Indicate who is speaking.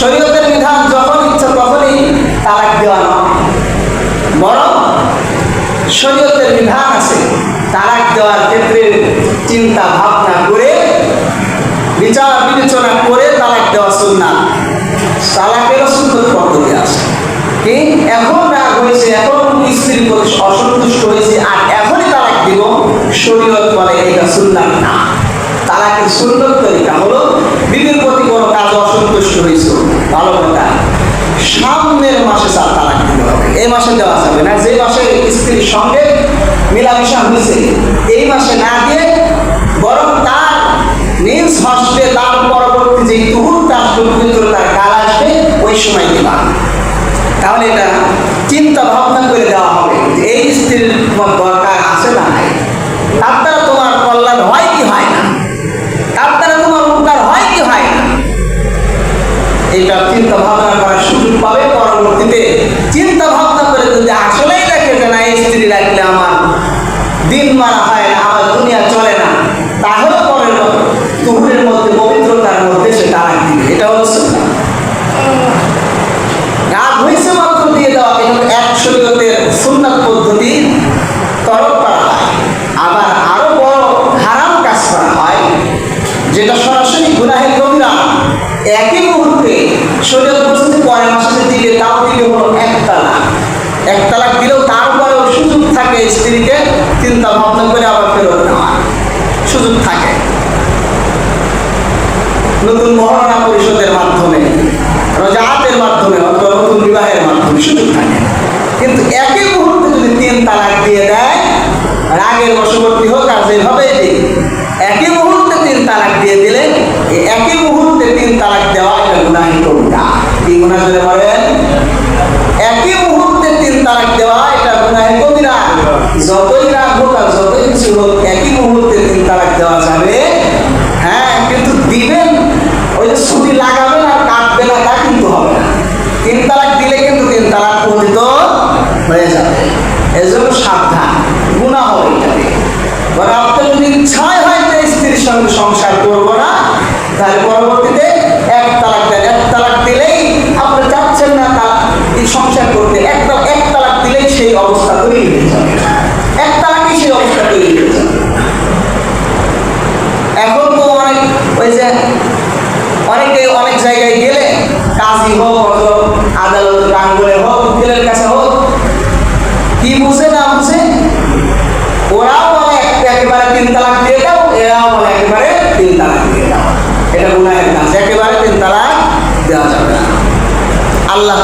Speaker 1: শরীয়তের বিধান যখন ইচ্ছা তখনই তালাক দেওয়া নয়, বরং শরীয়তের বিধান আছে তালাক দেওয়ার ক্ষেত্রে চিন্তা ভাবনা করে বিচার বিবেচনা করে তালাক দেওয়া সুন্নাত। তালাকেরও সুন্নত পদ্ধতি আছে। কি এখন রাগ হয়েছে, এখন স্ত্রীর প্রতি অসন্তুষ্ট হয়েছে আর এখনই তালাক দিব, শরীয়ত বলে এটা সুন্নাত না। তালাকের সুন্নত তরিকা হলো বিবির প্রতি কোনো কাজ অসন্তুষ্ট হয়েছে, ভালো কথা, সামনের মাসে তালাক দিতে হবে, এই মাসে দেওয়া যাবে না। যে মাসে স্ত্রীর সঙ্গে মিলামিশা হয়েছে এই মাসে না দিয়ে বরং তার নিজ হস্তে তার পরবর্তী যে মুহূর্তে আসবে পবিত্রতার কাল আসবে ওই সময় দিবা। তাহলে এটা চিন্তা ভাবনা করে দেওয়া হবে যে এই স্ত্রীর দরকার আছে না নাই, তার দ্বারা তোমার কল্যাণ হয় কি হয় না, তার দ্বারা তোমার উপকার হয় কি হয় না, এটা চিন্তা ভাবনা করার সুযোগ পাবে। পরবর্তীতে চিন্তা ভাবনা করে যদি আসলেই দেখে যে না এই স্ত্রী রাখলে আমার দিন মারা হয় না, আমার দুনিয়া চলে না, তাহলে পরের তুহুরের মধ্যে পবিত্রতার মধ্যে সে তালাক দিবে। এটা হলো সুন্নাত। রাগ হয়েছে মাত্র দিয়ে দেওয়া এটা এক শরীয়তের সুন্নাত পদ্ধতি তরক করা হয়। আবার আরো বড় হারাম কাজ করা হয় যেটা সরাসরি গুনাহের কবিরা, একই মুহূর্তে শরীয়ত বলছে পরের মাসে দিলে তাও দিলে হলো এক তালাক। এক তালাক দিলেও তারপরেও সুযোগ থাকে স্ত্রীকে চিন্তা ভাবনা করে আবার ফেরত নেওয়ার সুযোগ থাকে, নতুন মহারণা পরিষদের মাধ্যমে, রজাতের মাধ্যমে অথবা নতুন বিবাহের মাধ্যমে সুযোগ থাকে। কিন্তু একই মুহূর্তে যদি 3 তালাক দিয়ে দেয়, রাগের বশবর্তী হোক আর যেভাবে দিই, একই মুহূর্তে 3 তালাক দিয়ে দিলে একই মুহূর্তে 3 তালাক দেওয়া এটা গুনাহি কবিরা। কি গুনাহ বলে বলেন? একই মুহূর্তে 3 তালাক দেওয়া এটা গুনাহি কবিরা। যতই রাগ হোক আর যতই কিছু হোক একই মুহূর্তে 3 তালাক দেওয়া যাবে, হ্যাঁ, কিন্তু দিবেন ওই যে ছুটি লাগাবেন আর কাটবে না তা কিন্তু হবে না। 3 তালাক দিলে কিন্তু 3 তালাক পতিত হয়ে যাবে। এজন্য সাবধান, গুনাহ হবে এটাতে। বরং আপনার যদি ইচ্ছাই হয় যে স্ত্রীর সঙ্গে সংসার করবো না, তাহলে পরবর্তীতে 1 তালাক দেন। 1 তালাক দিলেই আপনি চাচ্ছেন না এই সংসার করতে, এক তালাক দিলেই সেই অবস্থা তৈরি হয়ে যাবে, 1 তালাকই সেই অবস্থা তৈরি হয়ে যাবে। এখন তো অনেক ওই যে অনেকে অনেক জায়গায় গেলে কাজী হোক অথবা আদালত প্রাঙ্গণে হোক উকিলের কাছে হোক, কি বুঝে না বুঝে ওরাও বলে একেবারে 3 তালাক দিয়ে দাও, এরাও বলে একেবারে 3 তালাক দিয়ে দাও। এটা গুনাহের কাজ, একেবারে 3 তালাক দেওয়া যাবে না। আল্লাহ